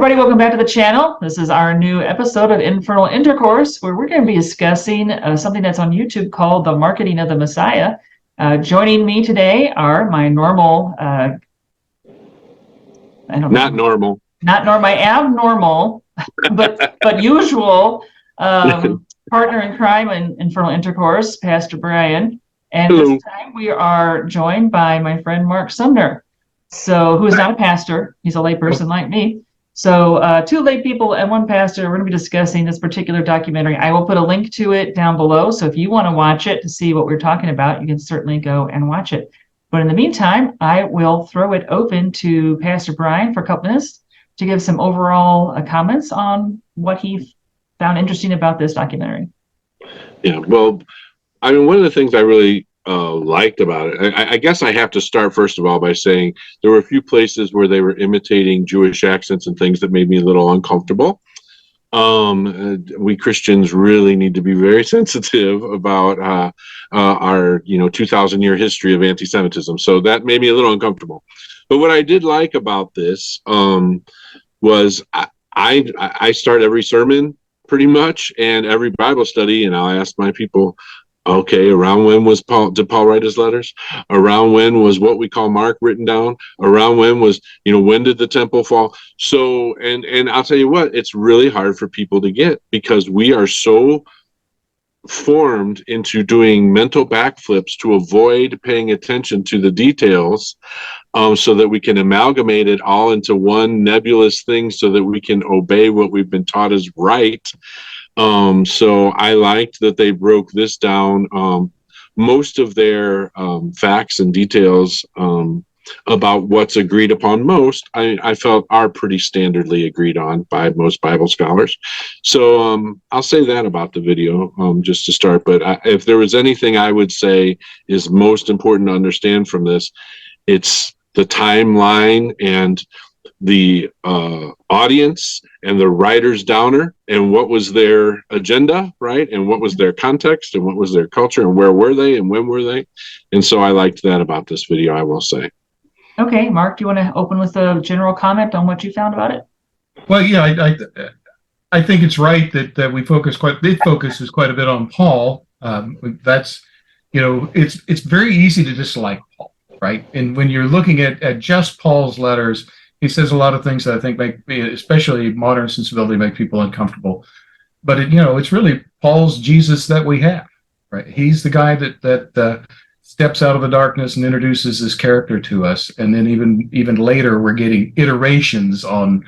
everybody, welcome back to the channel. This is our new episode of Infernal Intercourse, where we're going to be discussing something that's on YouTube called The Marketing of the Messiah. Joining me today are my normal, Not normal, my abnormal, but usual partner in crime in Infernal Intercourse, Pastor Brian. And Hello. This time we are joined by my friend Mark Sumner, who is not a pastor. He's a layperson like me. So two lay people and one pastor. We're going to be discussing this particular documentary. I will put a link to it down below. So if you want to watch it to see what we're talking about, you can certainly go and watch it. But in the meantime, I will throw it open to Pastor Brian for a couple minutes to give some overall comments on what he found interesting about this documentary. Yeah, well, I mean, one of the things I really liked about it, I guess I have to start first of all by saying there were a few places where they were imitating Jewish accents and things that made me a little uncomfortable. We Christians really need to be very sensitive about our 2,000-year history of anti-Semitism. So that made me a little uncomfortable. But what I did like about this was I start every sermon pretty much and every Bible study, and I'll ask my people, okay, around when did Paul write his letters? Around when was what we call Mark written down? Around when was, when did the temple fall? So, and I'll tell you what, it's really hard for people to get because we are so formed into doing mental backflips to avoid paying attention to the details, so that we can amalgamate it all into one nebulous thing so that we can obey what we've been taught is right. So I liked that they broke this down. Most of their facts and details about what's agreed upon most, I felt are pretty standardly agreed on by most Bible scholars. So I'll say that about the video just to start. But if there was anything I would say is most important to understand from this, it's the timeline and the audience and the writer's downer and what was their agenda, right? And what was their context and what was their culture and where were they and when were they? And so I liked that about this video, I will say. Okay, Mark, do you want to open with a general comment on what you found about it? Well, yeah, I think it's right that we focus quite a bit on Paul. That's, it's very easy to dislike Paul, right? And when you're looking at just Paul's letters, he says a lot of things that I think make, especially modern sensibility, make people uncomfortable. But it's really Paul's Jesus that we have, right? He's the guy that steps out of the darkness and introduces his character to us. And then even later, we're getting iterations on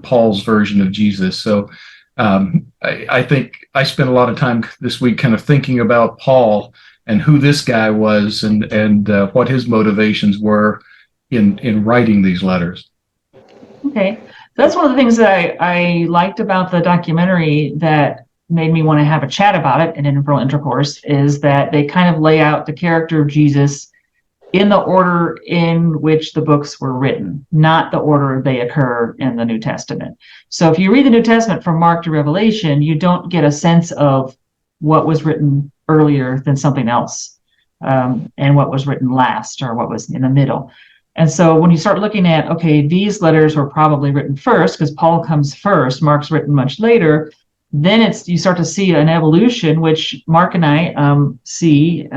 Paul's version of Jesus. So I think I spent a lot of time this week kind of thinking about Paul and who this guy was and what his motivations were in writing these letters. Okay, that's one of the things that I liked about the documentary that made me want to have a chat about it in Infernal Intercourse is that they kind of lay out the character of Jesus in the order in which the books were written, not the order they occur in the New Testament. So if you read the New Testament from Mark to Revelation, you don't get a sense of what was written earlier than something else, and what was written last or what was in the middle. And so when you start looking at, okay, these letters were probably written first because Paul comes first, Mark's written much later, then you start to see an evolution, which Mark and I see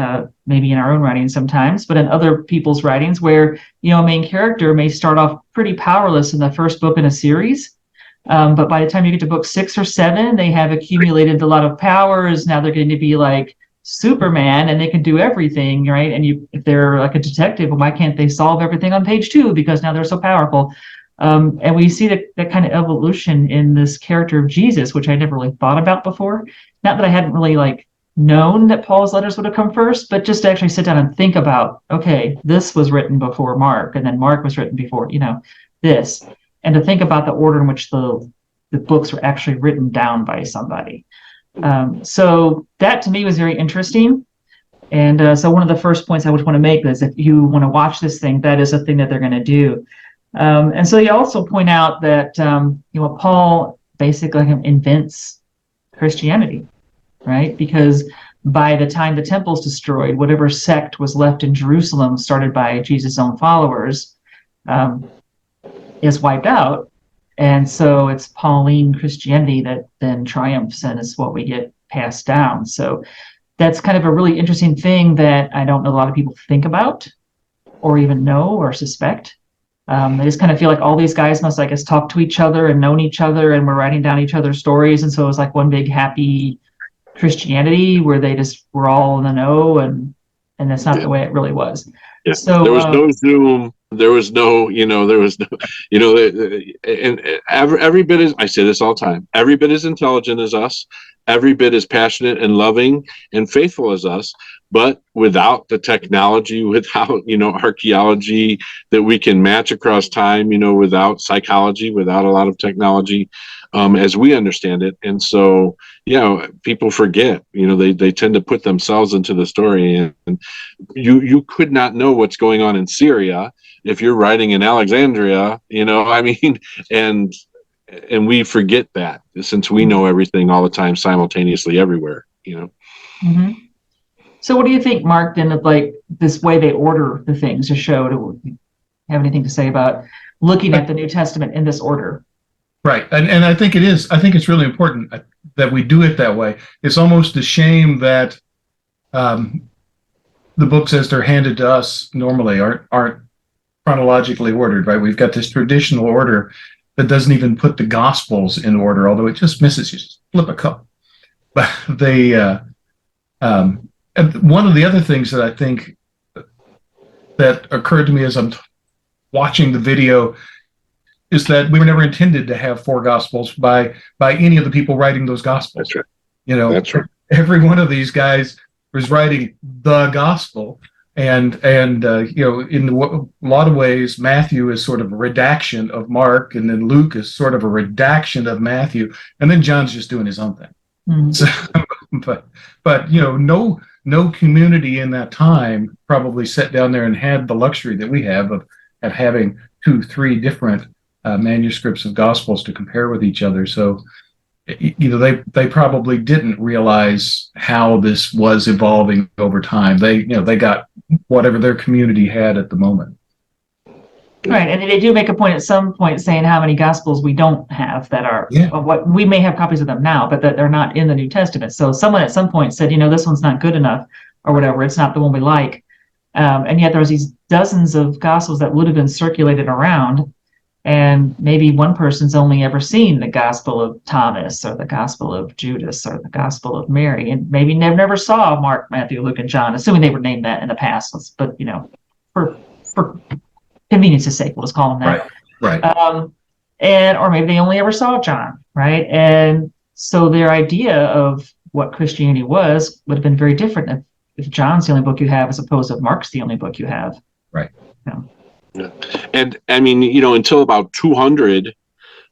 maybe in our own writings sometimes, but in other people's writings where, a main character may start off pretty powerless in the first book in a series. But by the time you get to book 6 or 7, they have accumulated a lot of powers. Now they're going to be like Superman and they can do everything, right? And if they're like a detective, well, why can't they solve everything on page 2 because now they're so powerful? And we see that kind of evolution in this character of Jesus, which I never really thought about before. Not that I hadn't really known that Paul's letters would have come first, but just to actually sit down and think about, okay, this was written before Mark, and then Mark was written before, this, and to think about the order in which the books were actually written down by somebody. So that to me was very interesting. And so one of the first points I would want to make is if you want to watch this thing, that is a thing that they're going to do. And so you also point out that Paul basically invents Christianity, right? Because by the time the temple's destroyed, whatever sect was left in Jerusalem, started by Jesus' own followers, is wiped out. And so it's Pauline Christianity that then triumphs and is what we get passed down. So that's kind of a really interesting thing that I don't know a lot of people think about or even know or suspect. They just kind of feel like all these guys must, I guess, talk to each other and known each other, and we're writing down each other's stories. And so it was like one big happy Christianity where they just were all in the know, and that's not the way it really was. Yeah. So there was no Zoom. There was no, and every bit is, I say this all the time, every bit as intelligent as us, every bit as passionate and loving and faithful as us, but without the technology, without, archaeology that we can match across time, without psychology, without a lot of technology, as we understand it. And so, people forget, they tend to put themselves into the story, and you could not know what's going on in Syria if you're writing in Alexandria, and we forget that, since we know everything all the time, simultaneously, everywhere, Mm-hmm. So what do you think, Mark, then, of like this way they order the things to show? Do you have anything to say about looking at the New Testament in this order? Right. And I think it's really important that we do it that way. It's almost a shame that the books as they're handed to us normally aren't chronologically ordered, right? We've got this traditional order that doesn't even put the Gospels in order, although it just misses, you just flip a couple. But and one of the other things that I think that occurred to me as I'm watching the video is that we were never intended to have four Gospels by any of the people writing those Gospels. That's right. That's right. Every one of these guys was writing the Gospel, and in a lot of ways, Matthew is sort of a redaction of Mark, and then Luke is sort of a redaction of Matthew, and then John's just doing his own thing. Mm-hmm. So, but no community in that time probably sat down there and had the luxury that we have of having 2-3 different manuscripts of Gospels to compare with each other. So, they probably didn't realize how this was evolving over time. They got whatever their community had at the moment. Right, and they do make a point at some point saying how many Gospels we don't have that are what we may have copies of them now, but that they're not in the New Testament. So someone at some point said, this one's not good enough, or whatever. It's not the one we like, and yet there's these dozens of Gospels that would have been circulated around, and maybe one person's only ever seen the Gospel of Thomas or the Gospel of Judas or the Gospel of Mary, and maybe never saw Mark, Matthew, Luke, and John, assuming they were named that in the past. But for convenience's sake, we'll just call them that. Right. Or maybe they only ever saw John, right? And so their idea of what Christianity was would have been very different if John's the only book you have as opposed to Mark's the only book you have. Right. Yeah. And I mean, until about 200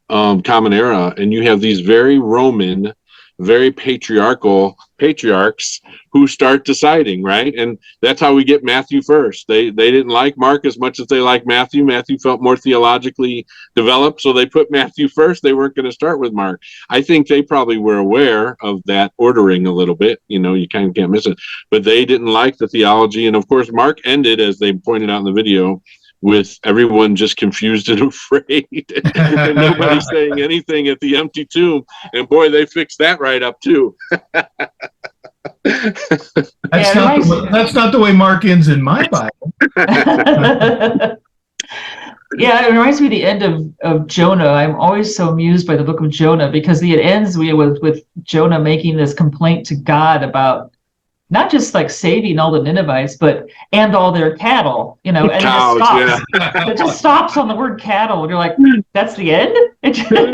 Common Era, and you have these very Roman, very patriarchal patriarchs who start deciding, right? And that's how we get Matthew first. They didn't like Mark as much as they liked Matthew. Matthew felt more theologically developed, so they put Matthew first. They weren't going to start with Mark. I think they probably were aware of that ordering a little bit. You kind of can't miss it. But they didn't like the theology. And of course, Mark ended, as they pointed out in the video, with everyone just confused and afraid, and nobody saying anything at the empty tomb. And boy, they fixed that right up too. That's not the way Mark ends in my Bible. Yeah, it reminds me of the end of Jonah. I'm always so amused by the book of Jonah, because it ends with Jonah making this complaint to God about not just like saving all the Ninevites, and all their cattle, and cows, it just stops. It just stops on the word cattle. And you're like, that's the end?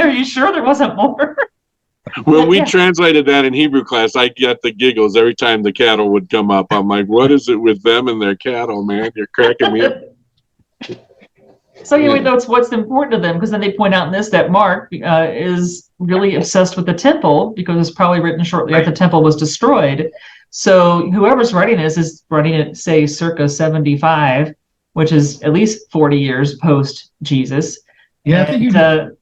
Are you sure there wasn't more? When we translated that in Hebrew class, I got the giggles every time the cattle would come up. I'm like, what is it with them and their cattle, man? You're cracking me up. So that's what's important to them, because then they point out in this that Mark is really obsessed with the temple, because it's probably written shortly after the temple was destroyed. So whoever's writing this is writing it, say, circa 75, which is at least 40 years post Jesus. Yeah, I think that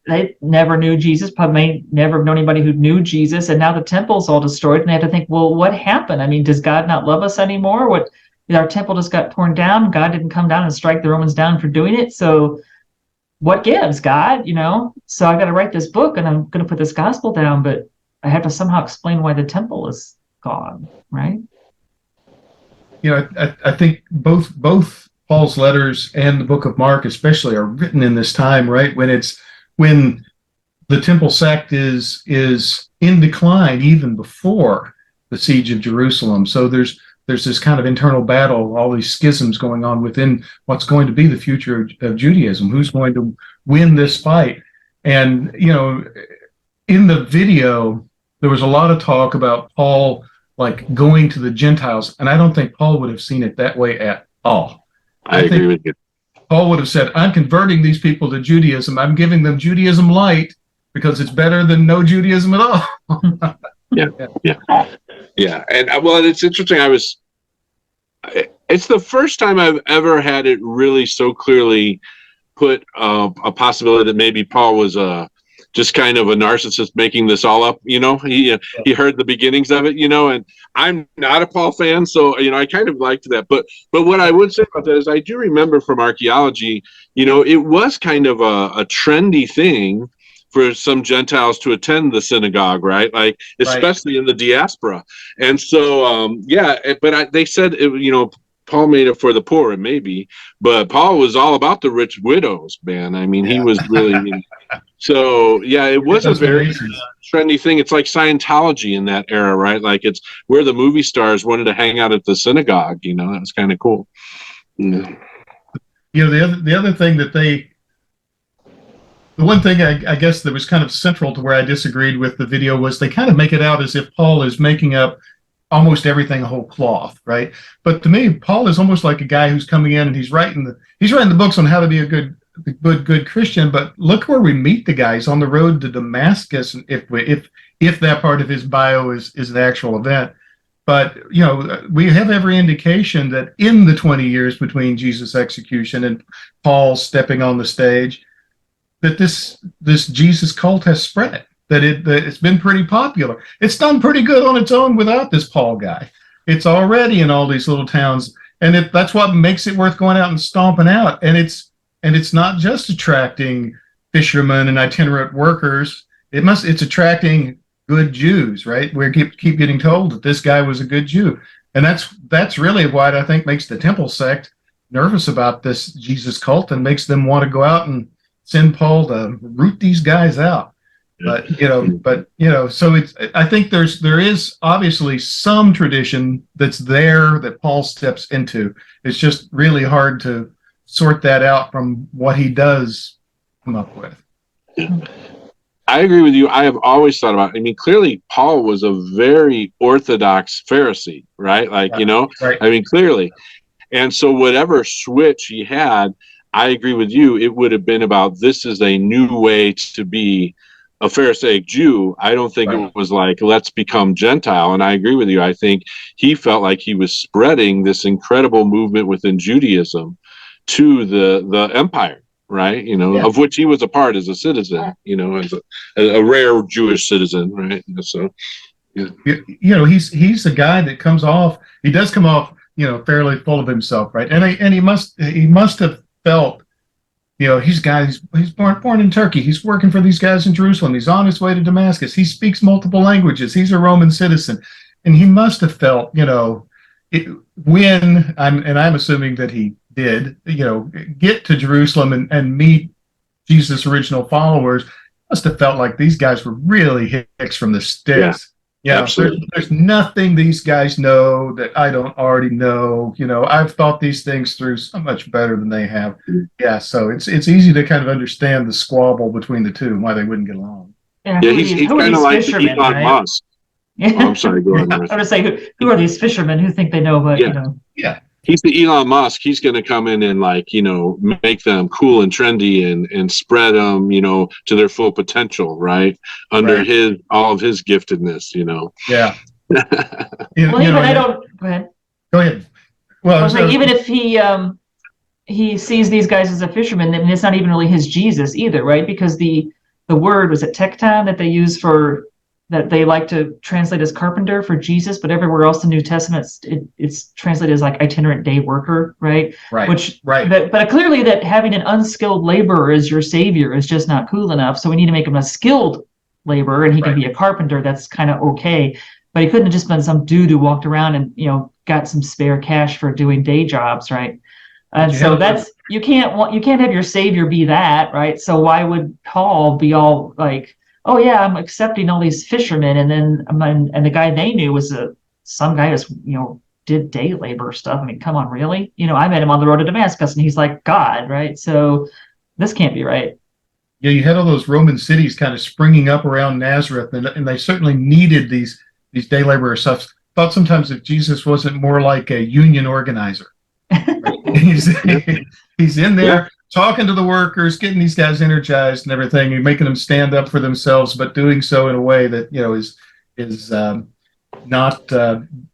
they never knew Jesus, probably never known anybody who knew Jesus, and now the temple's all destroyed, and they have to think, well, what happened? I mean, does God not love us anymore? Our temple just got torn down. God didn't come down and strike the Romans down for doing it. So what gives, God? So I got to write this book and I'm going to put this gospel down, but I have to somehow explain why the temple is gone, right? I think both Paul's letters and the book of Mark especially are written in this time, right? When the temple sect is in decline even before the siege of Jerusalem. So there's this kind of internal battle, all these schisms going on within what's going to be the future of Judaism. Who's going to win this fight? And in the video, there was a lot of talk about Paul like going to the Gentiles, and I don't think Paul would have seen it that way at all. I agree with you. Paul would have said, I'm converting these people to Judaism. I'm giving them Judaism light because it's better than no Judaism at all. Yeah. And well, it's interesting. It's the first time I've ever had it really so clearly put a possibility that maybe Paul was just kind of a narcissist making this all up. He heard the beginnings of it, and I'm not a Paul fan, so I kind of liked that. But what I would say about that is I do remember from archaeology, it was kind of a trendy thing for some Gentiles to attend the synagogue, right? Like especially in the diaspora. And so they said Paul made it for the poor, and maybe, but Paul was all about the rich widows, man. I mean, he was really. So it was a very trendy thing. It's like Scientology in that era, right? Like it's where the movie stars wanted to hang out at the synagogue. That was kind of cool. Yeah. The other thing the one thing I guess that was kind of central to where I disagreed with the video was they kind of make it out as if Paul is making up almost everything a whole cloth, right? But to me, Paul is almost like a guy who's coming in and he's writing the books on how to be a good Christian. But look where we meet the guys on the road to Damascus, if that part of his bio is an actual event. But we have every indication that in the 20 years between Jesus' execution and Paul stepping on the stage, that this Jesus cult has spread. That it's been pretty popular. It's done pretty good on its own without this Paul guy. It's already in all these little towns, and that's what makes it worth going out and stomping out. And it's not just attracting fishermen and itinerant workers. It's attracting good Jews, right? We keep getting told that this guy was a good Jew, and that's really what I think makes the temple sect nervous about this Jesus cult and makes them want to go out and send Paul to root these guys out. But so I think there is obviously some tradition that's there that Paul steps into. It's just really hard to sort that out from what he does come up with. I agree with you. I have always thought about it. I mean, clearly Paul was a very orthodox Pharisee, right? Right. I mean, clearly. And so whatever switch he had, I agree with you. It would have been about this is a new way to be a Pharisaic Jew. I don't think it was like, let's become Gentile. And I agree with you. I think he felt like he was spreading this incredible movement within Judaism to the empire, right? Of which he was a part as a citizen, as a rare Jewish citizen, right? So, he's a guy that does come off, fairly full of himself, right? And he must have felt, he's born in Turkey. He's working for these guys in Jerusalem. He's on his way to Damascus. He speaks multiple languages. He's a Roman citizen. And he must have felt, when I'm assuming that he did, get to Jerusalem and meet Jesus' original followers, must have felt like these guys were really hicks from the sticks. Yeah, there's nothing these guys know that I don't already know. I've thought these things through so much better than they have. Yeah, so it's easy to kind of understand the squabble between the two and why they wouldn't get along. Yeah, he's kind of like Elon Musk. Yeah. Oh, I'm sorry, go ahead. I was going to say, who are these fishermen who think they know, but Yeah. He's the Elon Musk. He's going to come in and make them cool and trendy and spread them, to their full potential, right? Under all of his giftedness, Yeah. I don't. Go ahead. Go ahead. Well, I was like, even if he sees these guys as a fisherman, then it's not even really his Jesus either, right? Because the word was it tekton that they use for that they like to translate as carpenter for Jesus, but everywhere else in the New Testament, it's translated as like itinerant day worker, right? Right. Which, right. But clearly that having an unskilled laborer as your savior is just not cool enough. So we need to make him a skilled laborer, and he can be a carpenter. That's kind of okay. But he couldn't have just been some dude who walked around and, got some spare cash for doing day jobs, right? And so you can't have your savior be that, right? So why would Paul be all like, oh yeah, I'm accepting all these fishermen, and then and the guy they knew was some guy who's did day labor stuff. I mean, come on, really? I met him on the road to Damascus, and he's like God, right? So this can't be right. Yeah, you had all those Roman cities kind of springing up around Nazareth, and they certainly needed these day laborers. So I thought sometimes that Jesus wasn't more like a union organizer. Right? He's in there talking to the workers, getting these guys energized and everything, and making them stand up for themselves, but doing so in a way that is not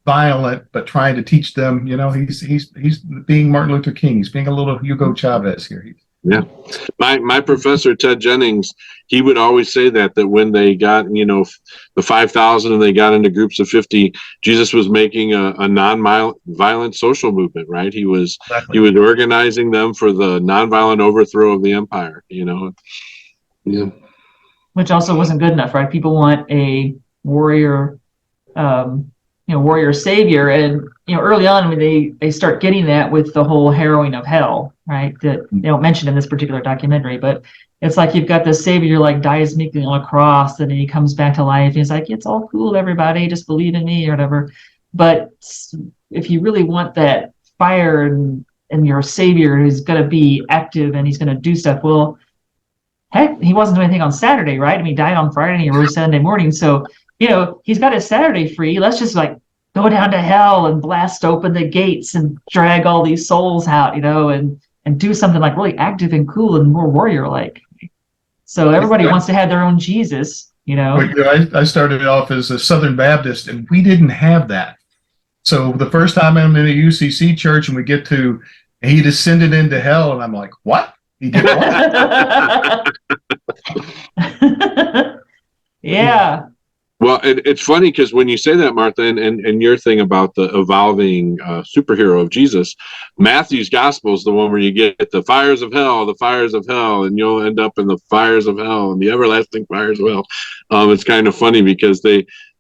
violent, but trying to teach them. He's being Martin Luther King. He's being a little Hugo Chavez here. Yeah, my professor Ted Jennings, he would always say that when they got the 5,000 and they got into groups of 50, Jesus was making a non-violent social movement, right? He was organizing them for the non-violent overthrow of the empire. Yeah, which also wasn't good enough, right? People want a warrior, warrior savior, and early on when they start getting that with the whole harrowing of hell, right? That they don't mention in this particular documentary, but it's like you've got the savior like dies meekly on a cross, and then he comes back to life. And he's like, it's all cool, everybody, just believe in me or whatever. But if you really want that fire and your savior who's going to be active and he's going to do stuff, well, heck, he wasn't doing anything on Saturday, right? I mean, he died on Friday and he rose Sunday morning, so he's got his Saturday free. Let's just like go down to hell and blast open the gates and drag all these souls out, and do something like really active and cool and more warrior-like. So everybody wants to have their own Jesus, I started off as a Southern Baptist, and we didn't have that. So the first time I'm in a UCC church and we get to, he descended into hell, and I'm like, what? He did what? Yeah. Well, it's funny because when you say that, Martha, and your thing about the evolving superhero of Jesus, Matthew's gospel is the one where you get the fires of hell, and you'll end up in the fires of hell and the everlasting fires of hell. It's kind of funny because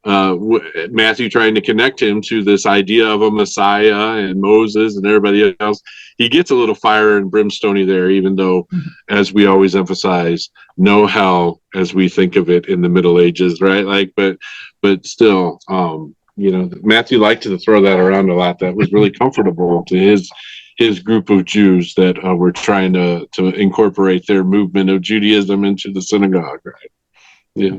Matthew trying to connect him to this idea of a Messiah and Moses and everybody else, he gets a little fire and brimstone there, even though, as we always emphasize, no hell as we think of it in the Middle Ages, right? But still, Matthew liked to throw that around a lot. That was really comfortable to his group of Jews that were trying to incorporate their movement of Judaism into the synagogue, right? Yeah.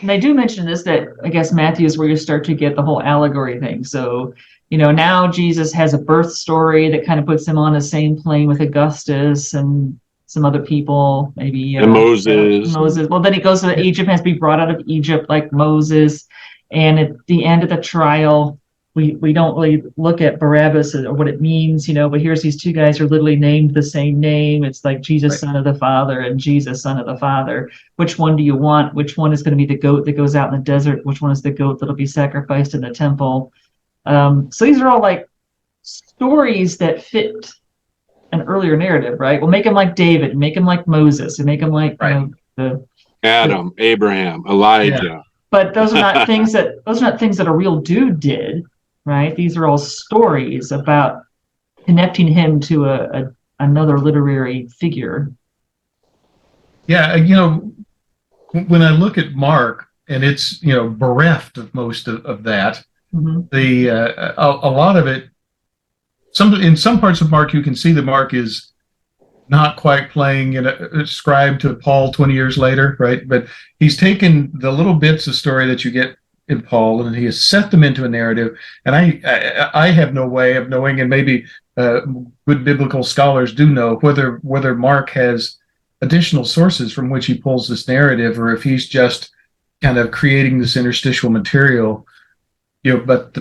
And they do mention this, that I guess Matthew is where you start to get the whole allegory thing. So, now Jesus has a birth story that kind of puts him on the same plane with Augustus and some other people, maybe and Moses. Well, then he goes to Egypt, has to be brought out of Egypt like Moses. And at the end of the trial, we don't really look at Barabbas or what it means, but here's these two guys who are literally named the same name. It's like Jesus, son of the Father, and Jesus, son of the Father. Which one do you want? Which one is going to be the goat that goes out in the desert? Which one is the goat that'll be sacrificed in the temple? So these are all like stories that fit an earlier narrative, right? We'll make him like David, make him like Moses, and make him like Adam, Abraham, Elijah. Yeah. But those are not things that a real dude did, right? These are all stories about connecting him to another literary figure. Yeah, when I look at Mark, and it's bereft of most of that, a lot of it. In some parts of Mark, you can see that Mark is not quite playing ascribed to Paul 20 years later, right? But he's taken the little bits of story that you get in Paul, and he has set them into a narrative. And I have no way of knowing, and maybe good biblical scholars do know, whether Mark has additional sources from which he pulls this narrative, or if he's just kind of creating this interstitial material. But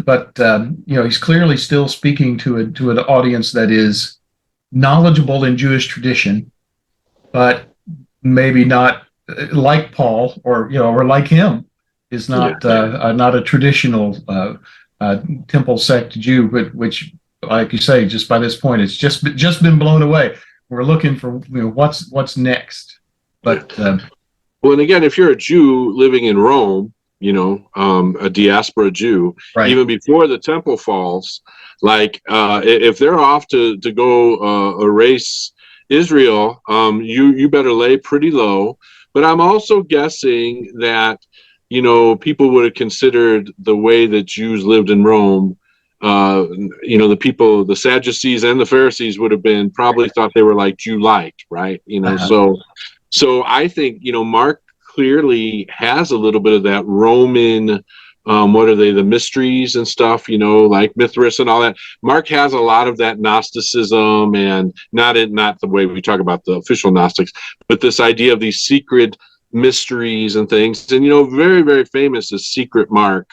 he's clearly still speaking to an audience that is knowledgeable in Jewish tradition, but maybe not like Paul or like him. is not not a traditional temple sect Jew, but which, like you say, just by this point, it's just been blown away. We're looking for what's next. But well, and again, if you're a Jew living in Rome, a diaspora Jew, right. even before the temple falls, like if they're off to go erase Israel, you better lay pretty low. But I'm also guessing that people would have considered the way that Jews lived in Rome. The people, the Sadducees and the Pharisees would have been probably thought they were like Jew-like, right? So I think Mark clearly has a little bit of that Roman, what are they, the mysteries and stuff, like Mithras and all that. Mark has a lot of that Gnosticism, and not the way we talk about the official Gnostics, but this idea of these secret mysteries and things. And very, very famous is Secret Mark,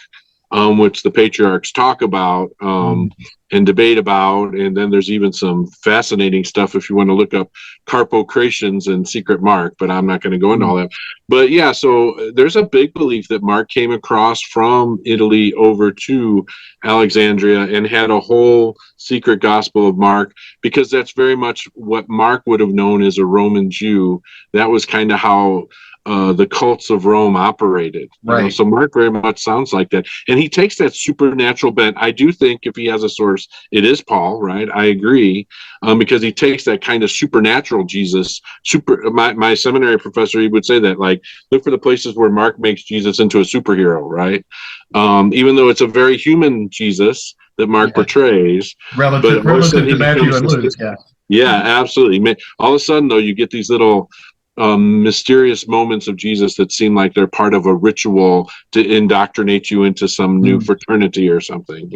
which the patriarchs talk about and debate about. And then there's even some fascinating stuff if you want to look up Carpocratians and Secret Mark, but I'm not going to go into all that. But yeah, so there's a big belief that Mark came across from Italy over to Alexandria and had a whole secret gospel of Mark, because that's very much what Mark would have known as a Roman Jew. That was kind of how the cults of Rome operated. Right. So Mark very much sounds like that. And he takes that supernatural bent. I do think if he has a source, it is Paul, right? I agree. Because he takes that kind of supernatural Jesus. My seminary professor, he would say that, like, look for the places where Mark makes Jesus into a superhero, right? Even though it's a very human Jesus that Mark portrays. Relative to Matthew and Luke, yeah. Yeah, absolutely. All of a sudden, though, you get these little mysterious moments of Jesus that seem like they're part of a ritual to indoctrinate you into some new fraternity or something,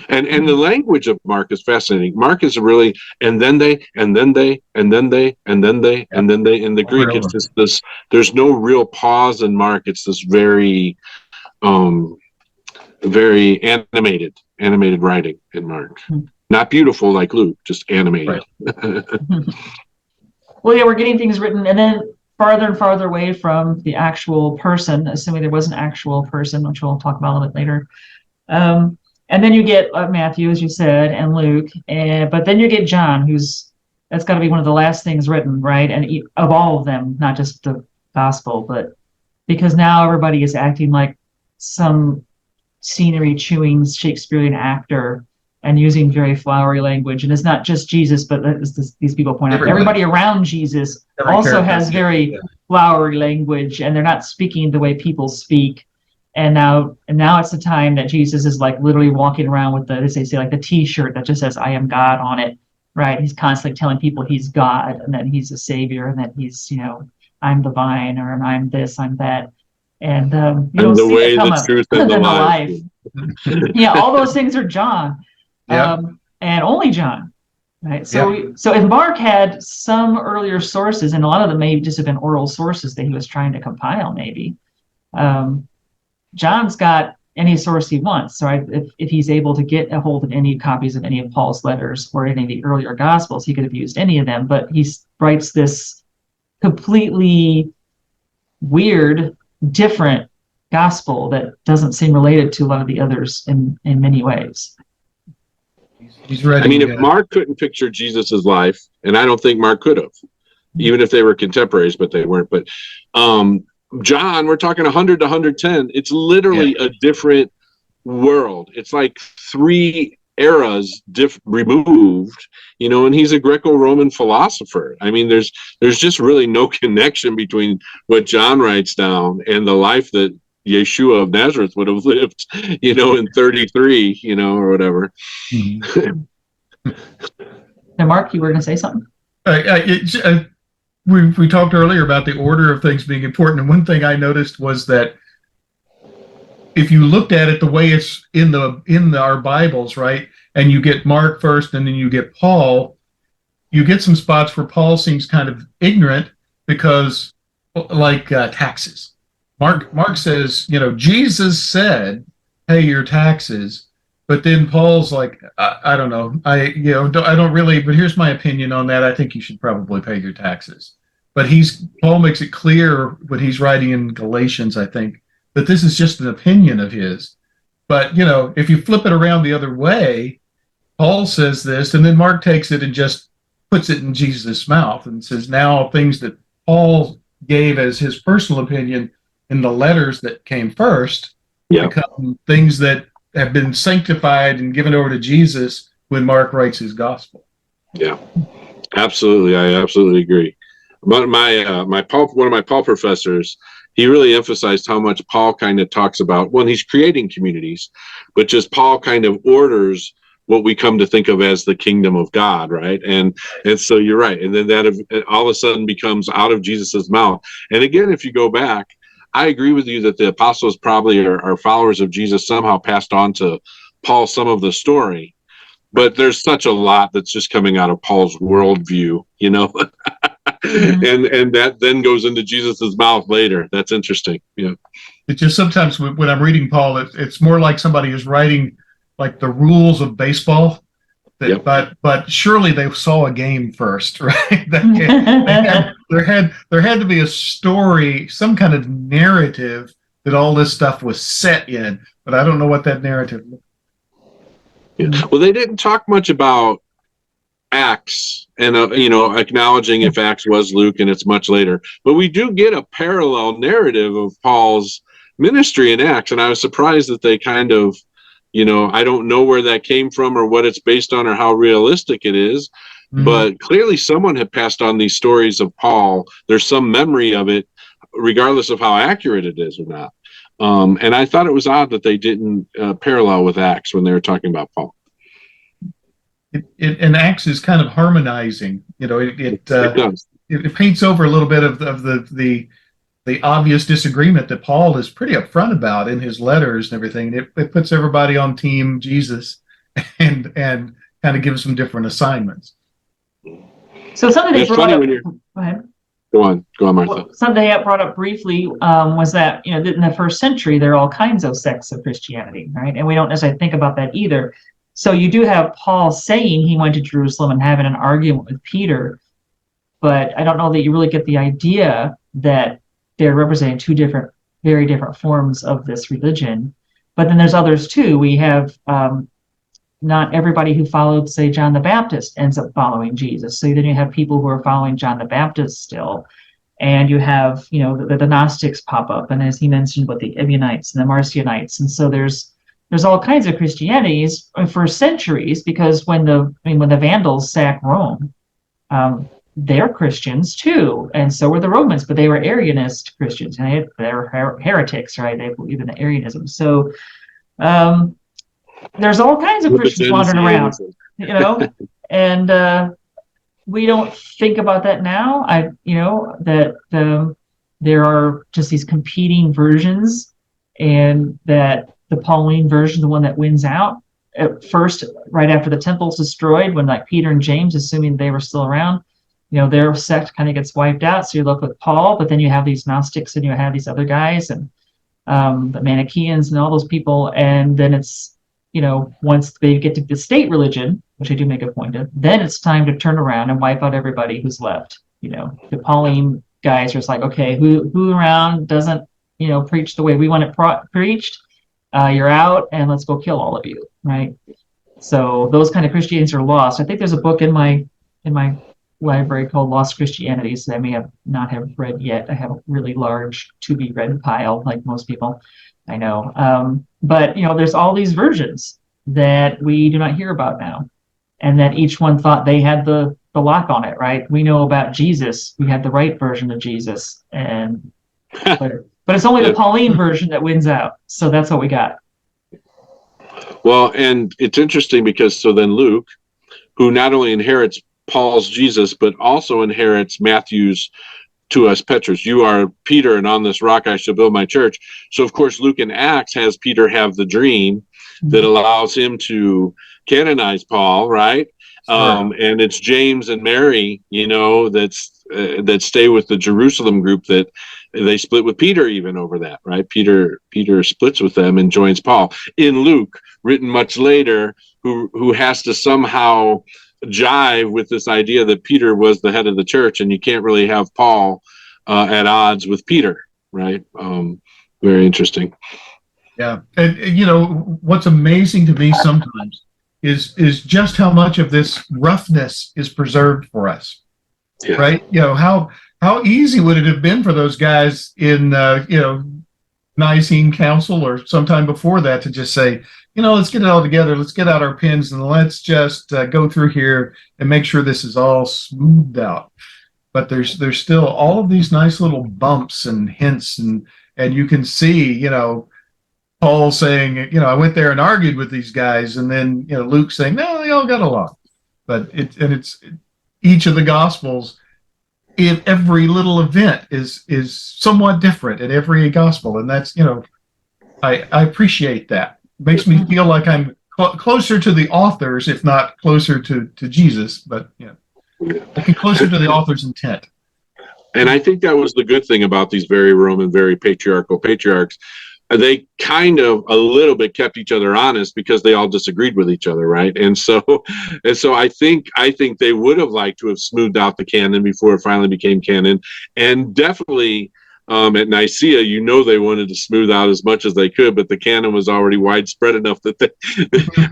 And the language of Mark is fascinating. Mark is really, and then they, and then they, and then they, and then they, and then they. In the Greek, it's just this. There's no real pause in Mark. It's this very, very animated writing in Mark. Not beautiful like Luke, just animated. Right. Well, yeah, we're getting things written, and then farther and farther away from the actual person, assuming there was an actual person, which we'll talk about a little bit later. And then you get Matthew, as you said, and Luke, but then you get John, that's got to be one of the last things written, right? And of all of them, not just the gospel, but because now everybody is acting like some scenery chewing Shakespearean actor and using very flowery language. And it's not just Jesus, but these people point out, everybody around Jesus also has very flowery language, and they're not speaking the way people speak. And now it's the time that Jesus is like literally walking around with as they say, like the T-shirt that just says "I am God" on it, right? He's constantly telling people he's God and that he's a savior and that he's, I'm the vine, or I'm this, I'm that. And you don't see it come up in the life. Yeah, all those things are John. And only John, right? So if Mark had some earlier sources, and a lot of them may just have been oral sources that he was trying to compile, maybe. John's got any source he wants. So if he's able to get a hold of any copies of any of Paul's letters or any of the earlier Gospels, he could have used any of them. But he writes this completely weird, different gospel that doesn't seem related to a lot of the others in many ways. He's ready. I mean, if Mark couldn't picture Jesus's life, and I don't think Mark could have, even if they were contemporaries, but they weren't. But John, we're talking 100 to 110. It's literally a different world. It's like 3 eras removed, and he's a Greco-Roman philosopher. I mean, there's just really no connection between what John writes down and the life that Yeshua of Nazareth would have lived, in 33, or whatever. And Mark, you were going to say something? We talked earlier about the order of things being important, and one thing I noticed was that if you looked at it the way it's in our Bibles, right, and you get Mark first, and then you get Paul, you get some spots where Paul seems kind of ignorant because, like taxes. Mark says, Jesus said, pay your taxes, but then Paul's like, I don't know, I don't really, but here's my opinion on that. I think you should probably pay your taxes. But Paul makes it clear when he's writing in Galatians, I think, that this is just an opinion of his. But, if you flip it around the other way, Paul says this, and then Mark takes it and just puts it in Jesus' mouth and says, now things that Paul gave as his personal opinion in the letters that came first become things that have been sanctified and given over to Jesus when Mark writes his gospel. Yeah, absolutely. I absolutely agree. One of my Paul professors, he really emphasized how much Paul kind of talks about when he's creating communities, but just Paul kind of orders what we come to think of as the kingdom of God, right? And so you're right. And then that all of a sudden becomes out of Jesus's mouth. And again, if you go back, I agree with you that the apostles probably are followers of Jesus, somehow passed on to Paul some of the story. But there's such a lot that's just coming out of Paul's worldview, and that then goes into Jesus's mouth later. That's interesting. Yeah. It's just sometimes when I'm reading Paul, it's more like somebody is writing like the rules of baseball. But surely they saw a game first, right? There had to be a story, some kind of narrative that all this stuff was set in. But I don't know what that narrative was. Yeah. Well, they didn't talk much about Acts and acknowledging if Acts was Luke and it's much later, but we do get a parallel narrative of Paul's ministry in Acts, and I was surprised that they kind of, I don't know where that came from or what it's based on or how realistic it is, but clearly someone had passed on these stories of Paul. There's some memory of it, regardless of how accurate it is or not. And I thought it was odd that they didn't parallel with Acts when they were talking about Paul. And Acts is kind of harmonizing. It paints over a little bit of the obvious disagreement that Paul is pretty upfront about in his letters and everything. It puts everybody on team Jesus and kind of gives them different assignments. So something they brought up. Go ahead. Go on, Martha. Well, something I brought up briefly was that in the first century there are all kinds of sects of Christianity, right? And we don't necessarily think about that either. So you do have Paul saying he went to Jerusalem and having an argument with Peter, but I don't know that you really get the idea that they're representing two very different forms of this religion. But then there's others too. We have not everybody who followed, say, John the Baptist ends up following Jesus. So then you have people who are following John the Baptist still. And you have, the Gnostics pop up. And as he mentioned, with the Ebionites and the Marcionites. And so there's all kinds of Christianities for centuries, because when the Vandals sack Rome, they're Christians too, and so were the Romans, but they were Arianist Christians, and they were heretics, right? They believe in the Arianism. So there's all kinds of Christians wandering around, and we don't think about that now. That there are just these competing versions, and that the Pauline version, the one that wins out at first, right after the temple's destroyed, when like Peter and James, assuming they were still around, their sect kind of gets wiped out. So you're left with Paul, but then you have these Gnostics and you have these other guys and the Manichaeans and all those people. And then it's, once they get to the state religion, which I do make a point of, then it's time to turn around and wipe out everybody who's left. The Pauline guys are just like, okay, who around doesn't, preach the way we want it preached? You're out, and let's go kill all of you, right? So those kind of Christians are lost. I think there's a book in my library called Lost Christianities that I may not have read yet. I have a really large to-be-read pile, like most people I know. But there's all these versions that we do not hear about now, and that each one thought they had the lock on it, right? We know about Jesus. We had the right version of Jesus, but it's only the Pauline version that wins out. So that's what we got. Well, and it's interesting because so then Luke, who not only inherits Paul's Jesus, but also inherits Matthew's to us, Petrus, you are Peter, and on this rock I shall build my church. So, of course, Luke in Acts has Peter have the dream that allows him to canonize Paul, right? Sure. And it's James and Mary, that stay with the Jerusalem group, that they split with Peter even over that, right? Peter splits with them and joins Paul. In Luke, written much later, who has to somehow jive with this idea that Peter was the head of the church, and you can't really have Paul at odds with Peter, right? Very interesting. Yeah. And what's amazing to me sometimes is just how much of this roughness is preserved for us. Yeah. Right? How easy would it have been for those guys in Nicene Council or sometime before that to just say, let's get it all together, let's get out our pens and let's just go through here and make sure this is all smoothed out. But there's still all of these nice little bumps and hints, and you can see, Paul saying, I went there and argued with these guys, and then Luke saying, no, they all got along. But it's each of the Gospels. In every little event is somewhat different in every gospel, and that's I appreciate that. It makes me feel like I'm closer to the authors, if not closer to Jesus, but I get closer to the author's intent. And I think that was the good thing about these very Roman, very patriarchal patriarchs. They kind of a little bit kept each other honest because they all disagreed with each other, right? And so I think they would have liked to have smoothed out the canon before it finally became canon. And definitely at Nicaea, they wanted to smooth out as much as they could, but the canon was already widespread enough that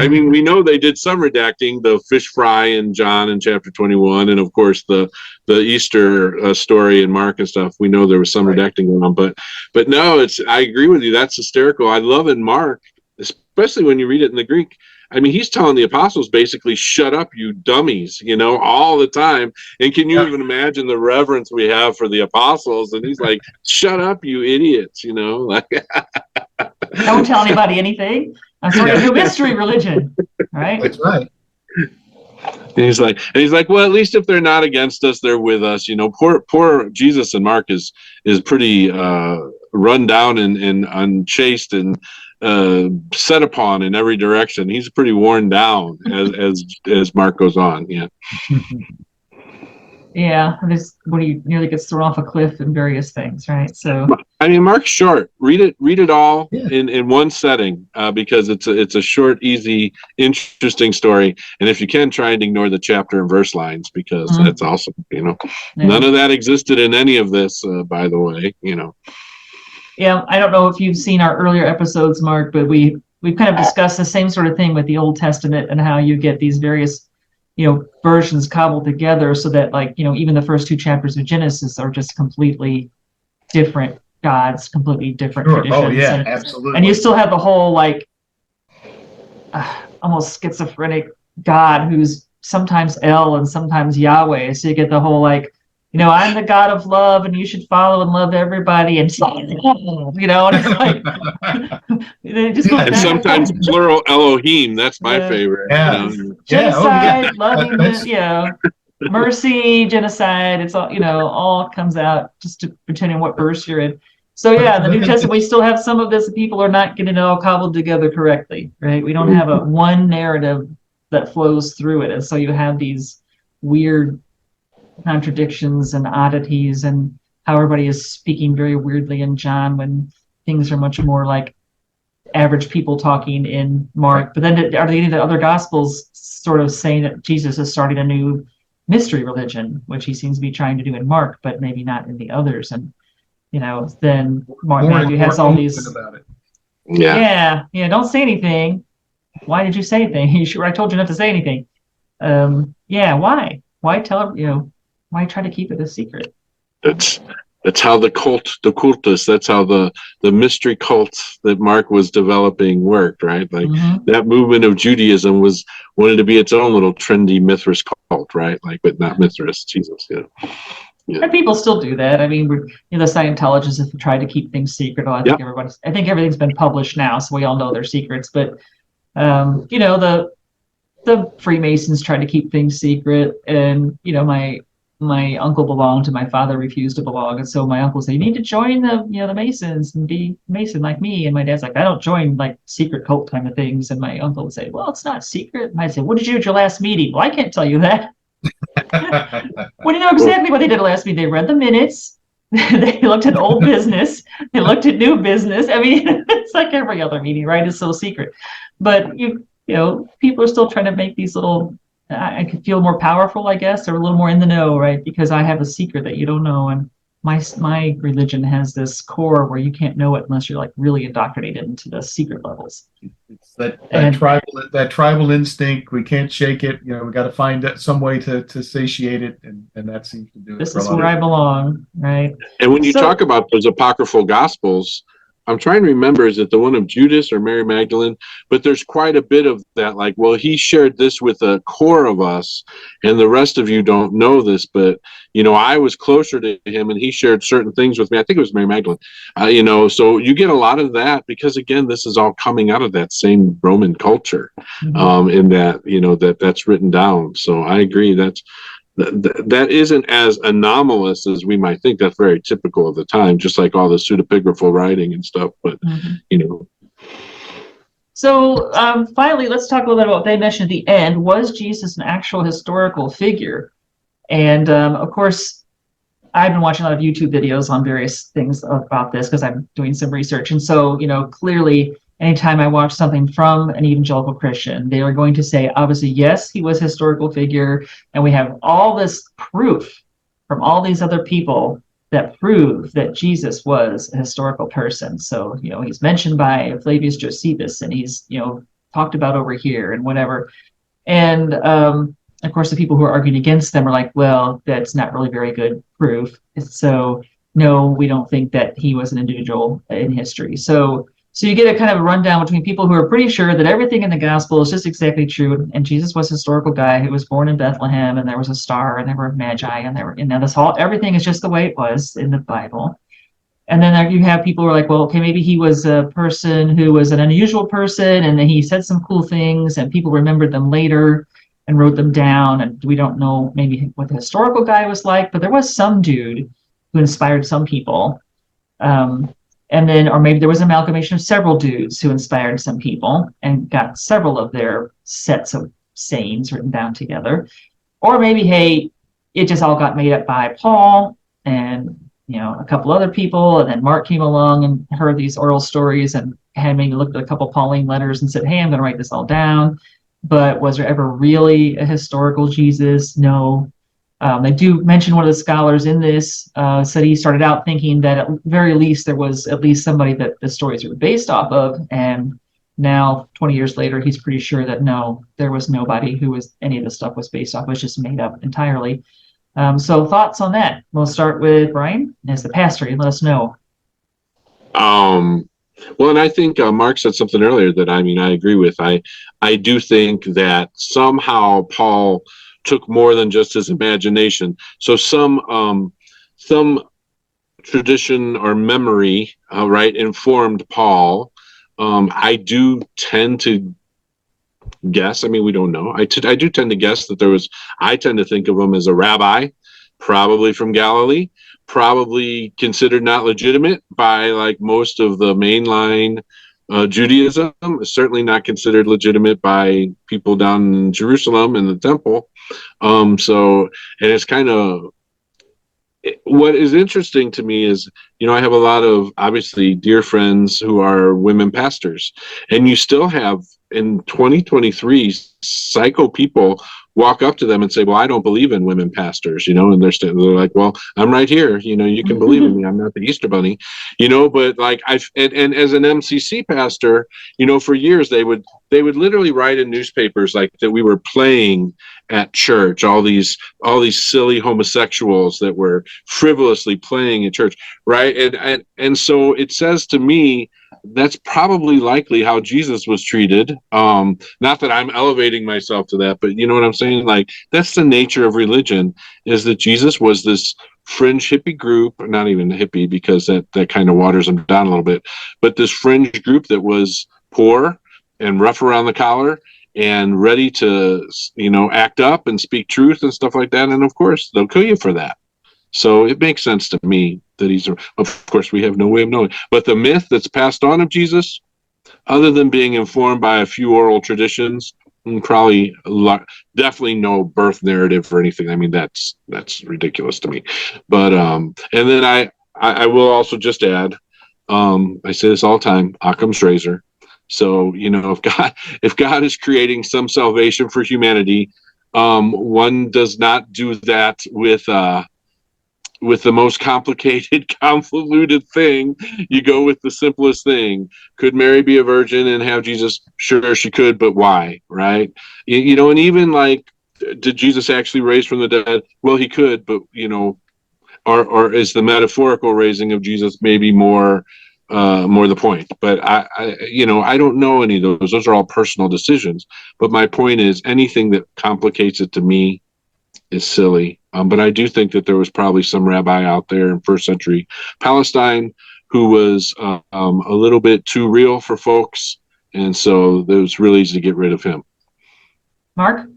we know they did some redacting, the fish fry in John in chapter 21, and of course the Easter story in Mark and stuff. We know there was some redacting going on, but no, I agree with you. That's hysterical. I love in Mark, especially when you read it in the Greek. He's telling the apostles basically, shut up, you dummies, all the time. And can you even imagine the reverence we have for the apostles? And he's like, shut up, you idiots, like. Don't tell anybody anything. I'm starting a new mystery religion, right? That's right. And he's like, well, at least if they're not against us, they're with us. Poor Jesus and Mark is pretty run down and unchaste and set upon in every direction. He's pretty worn down as Mark goes on. Yeah. Yeah, when he nearly gets thrown off a cliff and various things, right? So Mark's short. Read it all in one setting because it's a short, easy, interesting story. And if you can, try and ignore the chapter and verse lines because that's awesome. None of that existed in any of this, by the way. Yeah, I don't know if you've seen our earlier episodes, Mark, but we've kind of discussed the same sort of thing with the Old Testament and how you get these various versions cobbled together so that even the first two chapters of Genesis are just completely different gods, completely different traditions. Oh yeah, absolutely. And you still have the whole almost schizophrenic God who's sometimes El and sometimes Yahweh. So you get the whole I'm the God of love and you should follow and love everybody. And and it's like, and sometimes plural Elohim. That's my favorite. Yeah. Genocide, loving mercy, genocide. It's all, all comes out just to pretending what verse you're in. So yeah, in the New Testament, we still have some of this. People are not getting it all cobbled together correctly, right? We don't have a one narrative that flows through it. And so you have these weird contradictions and oddities and how everybody is speaking very weirdly in John when things are much more like average people talking in Mark. But then are any of the other gospels sort of saying that Jesus is starting a new mystery religion, which he seems to be trying to do in Mark, but maybe not in the others? And then Matthew has all these about it. yeah, don't say anything. Why did you say anything? You sure I told you not to say anything? Why tell why try to keep it a secret? That's how the cultus, that's how the mystery cult that Mark was developing worked, right? That movement of Judaism wanted to be its own little trendy Mithras cult, right? But not Mithras, Jesus. Yeah. And people still do that. The Scientologists have tried to keep things secret. I think everything's been published now, so we all know their secrets. But the Freemasons try to keep things secret, and my uncle belonged and my father refused to belong, and so my uncle said, you need to join the Masons and be Mason like me. And my dad's like, I don't join secret cult kind of things. And my uncle would say, well, it's not secret. And I'd say, what did you do at your last meeting? Well, I can't tell you that. Well, you know exactly what they did at last meeting. They read the minutes. They looked at old business. They looked at new business. It's like every other meeting, right? It's so secret. But people are still trying to make these little. I could feel more powerful, I guess, or a little more in the know, right? Because I have a secret that you don't know, and my religion has this core where you can't know it unless you're like really indoctrinated into the secret levels. It's that And tribal instinct. We can't shake it. We got to find some way to satiate it, and that seems to do it this for a is lot where of I belong, right? And when you So talk about those apocryphal gospels, I'm trying to remember, is it the one of Judas or Mary Magdalene? But there's quite a bit of that, like, well, he shared this with a core of us, and the rest of you don't know this, but, I was closer to him, and he shared certain things with me. I think it was Mary Magdalene. So you get a lot of that because, again, this is all coming out of that same Roman culture, in that, that's written down. So I agree. That isn't as anomalous as we might think. That's very typical of the time, just like all the pseudepigraphal writing and stuff. But So finally, let's talk a little bit about what they mentioned at the end. Was Jesus an actual historical figure? And of course, I've been watching a lot of YouTube videos on various things about this because I'm doing some research. And so, clearly, anytime I watch something from an evangelical Christian, they are going to say, obviously, yes, he was a historical figure. And we have all this proof from all these other people that prove that Jesus was a historical person. So, he's mentioned by Flavius Josephus, and he's, talked about over here and whatever. And of course, the people who are arguing against them are like, well, that's not really very good proof. So, no, we don't think that he was an individual in history. So you get a kind of a rundown between people who are pretty sure that everything in the gospel is just exactly true. And Jesus was a historical guy who was born in Bethlehem, and there was a star, and there were magi, and there were, everything is just the way it was in the Bible. And then there you have people who are like, well, okay, maybe he was a person who was an unusual person, and then he said some cool things, and people remembered them later and wrote them down. And we don't know maybe what the historical guy was like, but there was some dude who inspired some people. And then, or maybe there was an amalgamation of several dudes who inspired some people and got several of their sets of sayings written down together. Or maybe, hey, it just all got made up by Paul and, a couple other people. And then Mark came along and heard these oral stories and had maybe looked at a couple Pauline letters and said, hey, I'm going to write this all down. But was there ever really a historical Jesus? No. They do mention one of the scholars in this said he started out thinking that at very least there was at least somebody that the stories were based off of. And now, 20 years later, he's pretty sure that no, there was nobody who was any of the stuff was based off. It was just made up entirely. So thoughts on that? We'll start with Brian as the pastor. You let us know. Well, and I think Mark said something earlier that I agree with. I do think that somehow Paul took more than just his imagination. So some tradition or memory, right, informed Paul. I do tend to guess. We don't know. I do tend to guess that I tend to think of him as a rabbi, probably from Galilee, probably considered not legitimate by like most of the mainline Judaism, certainly not considered legitimate by people down in Jerusalem in the temple. And it's kind of, what is interesting to me is, I have a lot of obviously dear friends who are women pastors, and you still have in 2023 psycho people walk up to them and say, well, I don't believe in women pastors, and they're like, well, I'm right here. You can believe in me. I'm not the Easter bunny, but like and as an MCC pastor, for years they would literally write in newspapers like that we were playing at church, all these silly homosexuals that were frivolously playing at church. Right. And so it says to me, that's probably likely how Jesus was treated. Not that I'm elevating myself to that, but you know what I'm saying? Like, that's the nature of religion, is that Jesus was this fringe hippie group, not even a hippie because that kind of waters them down a little bit, but this fringe group that was poor and rough around the collar and ready to, act up and speak truth and stuff like that. And of course, they'll kill you for that. So it makes sense to me that of course, we have no way of knowing. But the myth that's passed on of Jesus, other than being informed by a few oral traditions, probably definitely no birth narrative or anything. That's ridiculous to me. But and then I will also just add, I say this all the time, Occam's razor. So, if God is creating some salvation for humanity, one does not do that with with the most complicated, convoluted thing. You go with the simplest thing. Could Mary be a virgin and have Jesus? Sure, she could, but why? Right? And even like, did Jesus actually raise from the dead? Well, he could, but or is the metaphorical raising of Jesus maybe more the point? But I don't know any of those. Those are all personal decisions. But my point is, anything that complicates it to me is silly. But I do think that there was probably some rabbi out there in first century Palestine who was a little bit too real for folks, and so it was really easy to get rid of him. Mark?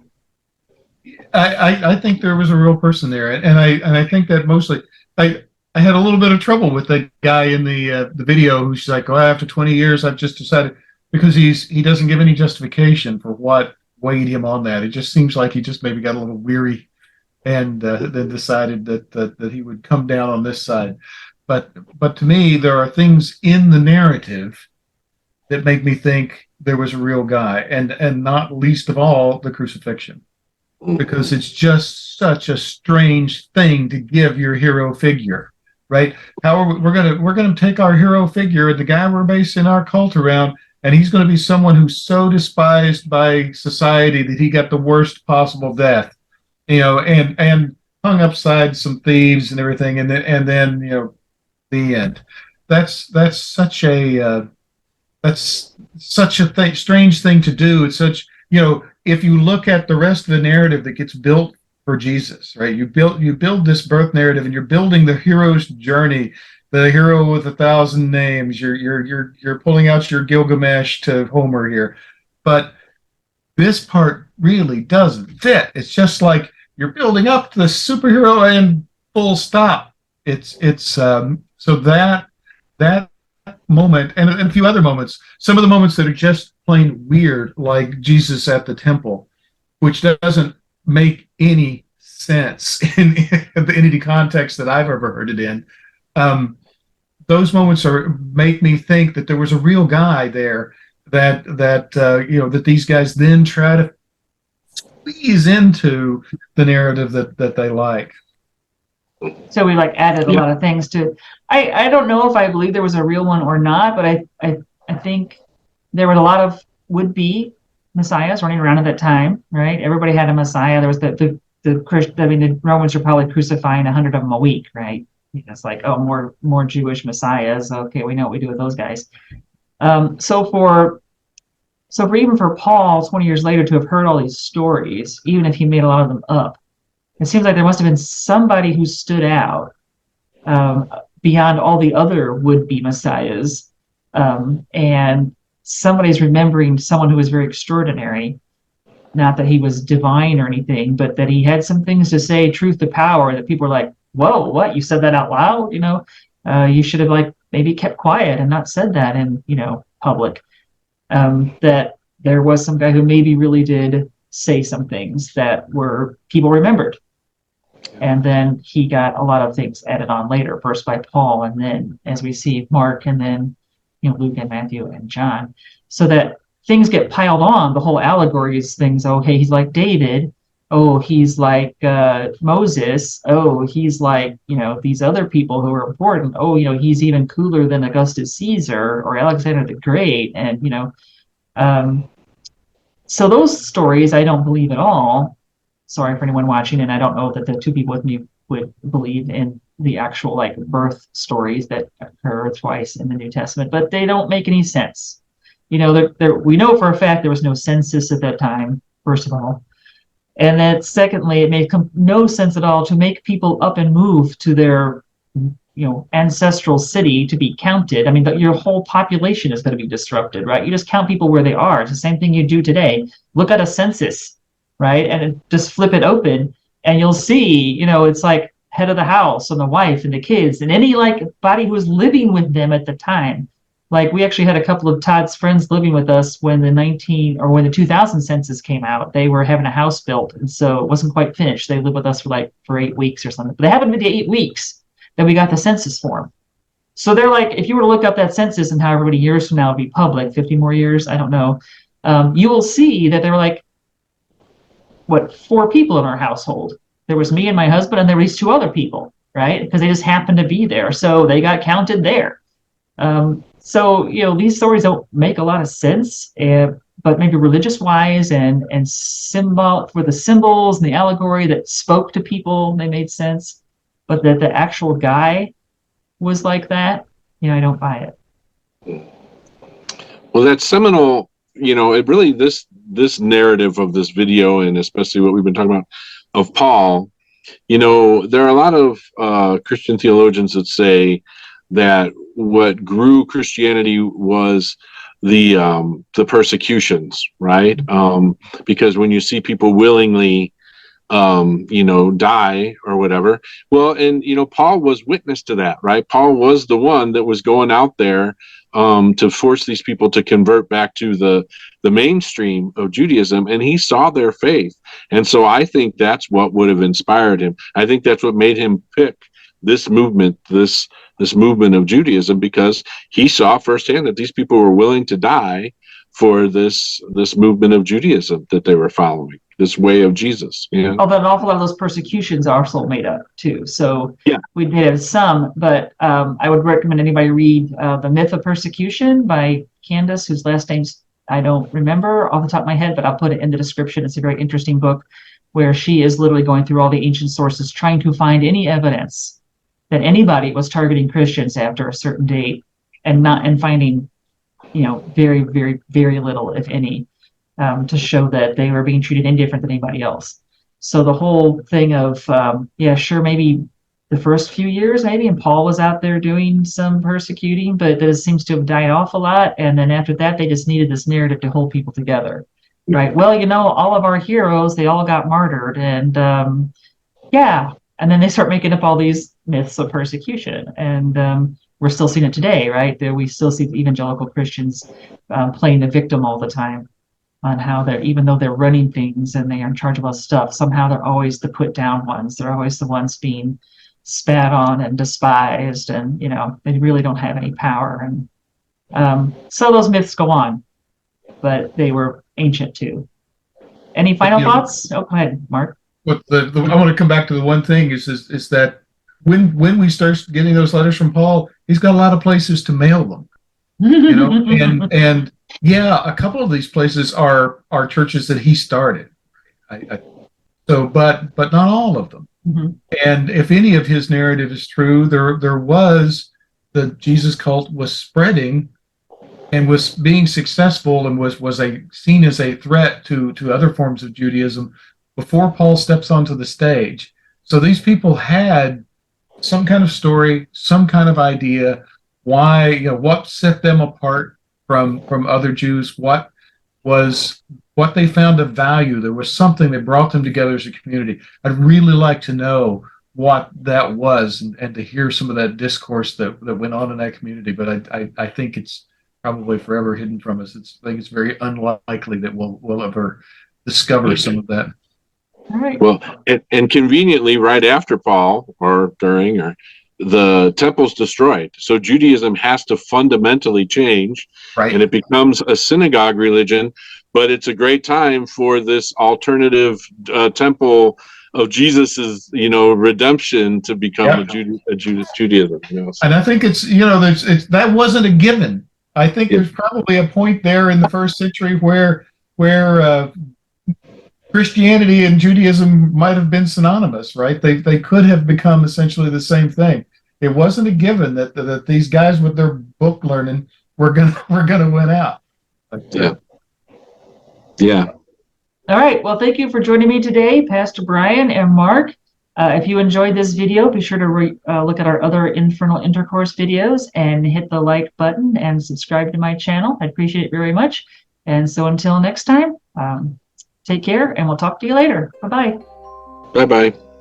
I think there was a real person there, and I think that mostly I had a little bit of trouble with the guy in the video who's like, oh, after 20 years, I've just decided, because he doesn't give any justification for what weighed him on that. It just seems like he just maybe got a little weary and then decided that he would come down on this side. But to me, there are things in the narrative that make me think there was a real guy, and not least of all the crucifixion, because it's just such a strange thing to give your hero figure, right? How are we're gonna take our hero figure, the guy we're basing our cult around, and he's going to be someone who's so despised by society that he got the worst possible death, and hung upside some thieves and everything, and then the end. That's such a strange thing to do. It's such, if you look at the rest of the narrative that gets built for Jesus, right? You build this birth narrative, and you're building the hero's journey, the hero with 1,000 names. You're pulling out your Gilgamesh to Homer here, but this part really doesn't fit. It's just like you're building up to the superhero and full stop. So that moment and a few other moments, some of the moments that are just plain weird, like Jesus at the temple, which doesn't make any sense in any context that I've ever heard it in. Those moments make me think that there was a real guy there that these guys then try to squeeze into the narrative that they like. So we added a lot of things to. I don't know if I believe there was a real one or not, but I think there were a lot of would-be messiahs running around at that time, right? Everybody had a messiah. There was the Romans were probably crucifying 100 of them a week, right? It's like, oh, more Jewish messiahs. Okay, we know what we do with those guys. So for even for Paul 20 years later to have heard all these stories, even if he made a lot of them up, it seems like there must have been somebody who stood out beyond all the other would-be messiahs, and somebody's remembering someone who was very extraordinary. Not that he was divine or anything, but that he had some things to say, truth to power, that people were like, whoa, what? You said that out loud? You should have maybe kept quiet and not said that in, public. That there was some guy who maybe really did say some things that were people remembered. And then he got a lot of things added on later, first by Paul, and then as we see Mark, and then Luke and Matthew and John, so that things get piled on. The whole allegory is things. Oh, hey, he's like David. Oh, he's like Moses. Oh, he's like these other people who are important. Oh, he's even cooler than Augustus Caesar or Alexander the Great, and so those stories I don't believe at all. Sorry for anyone watching, and I don't know that the two people with me would believe in the actual birth stories that occur twice in the New Testament, but they don't make any sense. We know for a fact there was no census at that time, first of all, and then secondly, it made no sense at all to make people up and move to their ancestral city to be counted. I mean, your whole population is going to be disrupted, right? You just count people where they are. It's the same thing you do today. Look at a census, right? And just flip it open, and you'll see, it's like head of the house and the wife and the kids and any body who was living with them at the time. We actually had a couple of Todd's friends living with us when the 2000 census came out. They were having a house built, and so it wasn't quite finished. They lived with us for 8 weeks or something. But they happened to be the 8 weeks that we got the census form. So they're like, if you were to look up that census and however many years from now it'll be public, 50 more years, I don't know, you will see that there were 4 people in our household. There was me and my husband, and there were these 2 other people. right? Because they just happened to be there. So they got counted there. So, these stories don't make a lot of sense, but maybe religious wise and symbol for the symbols and the allegory that spoke to people, they made sense. But that the actual guy was like that, I don't buy it. Well, that seminal, it really, this narrative of this video, and especially what we've been talking about of Paul, there are a lot of Christian theologians that say that what grew Christianity was the persecutions, right? Because when you see people willingly die or whatever. Well, and Paul was witness to that, right? Paul was the one that was going out there to force these people to convert back to the mainstream of Judaism, and he saw their faith. And so I think that's what would have inspired him. I think that's what made him pick this movement, this movement of Judaism, because he saw firsthand that these people were willing to die for this movement of Judaism that they were following, this way of Jesus. Although an awful lot of those persecutions are also made up too. So yeah, we did have some, but I would recommend anybody read The Myth of Persecution by Candace, whose last name's I don't remember off the top of my head, but I'll put it in the description. It's a very interesting book where she is literally going through all the ancient sources, trying to find any evidence that anybody was targeting Christians after a certain date, and finding, very, very, very little, if any, to show that they were being treated any different than anybody else. So the whole thing of, maybe the first few years, maybe, and Paul was out there doing some persecuting, but that seems to have died off a lot. And then after that, they just needed this narrative to hold people together, right? Well, all of our heroes, they all got martyred, and and then they start making up all these myths of persecution, and we're still seeing it today, right? We still see evangelical Christians playing the victim all the time, on how even though they're running things and they are in charge of all stuff, somehow they're always the put down ones. They're always the ones being spat on and despised, and they really don't have any power. And so those myths go on, but they were ancient too. Any final thoughts? Oh, go ahead, Mark. But I want to come back to the one thing is that when we start getting those letters from Paul, he's got a lot of places to mail them, and yeah, a couple of these places are churches that he started. But not all of them. Mm-hmm. And if any of his narrative is true, there was the Jesus cult was spreading and was being successful and was seen as a threat to other forms of Judaism before Paul steps onto the stage. So these people had some kind of story, some kind of idea, why, what set them apart from other Jews, what they found of value. There was something that brought them together as a community. I'd really like to know what that was, and to hear some of that discourse that went on in that community. But I think it's probably forever hidden from us. I think it's very unlikely that we'll ever discover some of that. All right. Well, and conveniently, right after Paul, or during, or the temple's destroyed, so Judaism has to fundamentally change, right? And it becomes a synagogue religion. But it's a great time for this alternative temple of Jesus's, redemption to become a Judaism. And I think it's that wasn't a given. I think there's probably a point there in the first century where Christianity and Judaism might have been synonymous, right? They could have become essentially the same thing. It wasn't a given that these guys with their book learning were gonna win out. But, yeah. All right. Well, thank you for joining me today, Pastor Brian and Mark. If you enjoyed this video, be sure to look at our other Infernal Intercourse videos and hit the like button and subscribe to my channel. I appreciate it very much. And so until next time, take care, and we'll talk to you later. Bye-bye. Bye-bye.